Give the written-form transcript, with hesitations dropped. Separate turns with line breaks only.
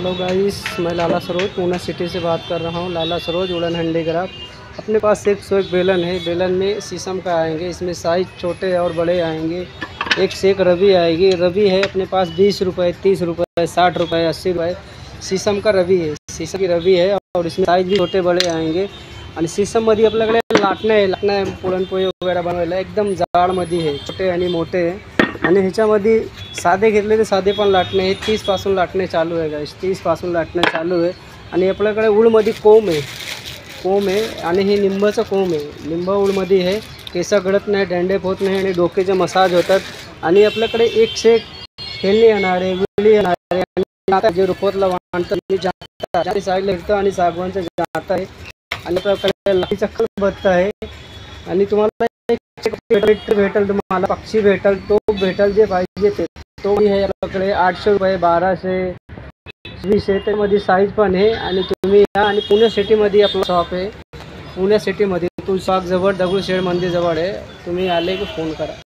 Hello guys, मैं लाला Saroj Poona city से बात कर रहा हूँ। लाला सरोज वुडन हैंडीक्राफ्ट। अपने पास 101 बेलन है। बेलन में शीशम का आएंगे, इसमें साइज छोटे और बड़े आएंगे। एक से एक रवि आएगी। रवि है अपने पास 20 रुपये, 30 रुपये, 60 रुपये, 80 रुपये। शीशम का रवि है, शीशम की रवि है और इसमें साइज भी छोटे बड़े आएंगे। आणि शीशममध्ये आपल्याकडे लाटणं आहे पुरणपोळी वगैरे बनवायला एकदम जाडमध्ये आहे, छोटे आणि मोठे आहे। आणि ह्याच्यामध्ये साधे घेतले तर साधे पण लाटणे आहे। 30 पासून लाटणे चालू आहे गाइस, 30 पासून लाटणे चालू आहे। आणि आपल्याकडे उलमध्ये कोंब आहे आणि हे लिंबाचं कोंब आहे। लिंब उलमध्ये आहे, केस गळत नाही, डँडेप होत नाही आणि डोक्याचे मसाज होतात। आणि आपल्याकडे एक से एक खेळणी येणार आहे, विळी येणार आहे आणि जे रुपवतला वाणतं मी जाता साईडला येतं आणि सागवानचं जात आहे। आणि आपल्याकडे लाठीचा खलबत्ता आहे आणि तुम्हाला भेटेल, तुम्हाला पक्षी भेटेल, तो भेटेल जे पाहिजे ते तो आहे। आपल्याकडे 800 रुपये, 1200, 2000 त्यामध्ये साईज पण आहे। आणि तुम्ही या आणि पुणे सिटीमध्ये आपलं शॉप आहे। पुणे सिटीमध्ये तुळसाबाग जवळ दगडूशेठ मंदिर जवळ आहे। तुम्ही आले की फोन करा।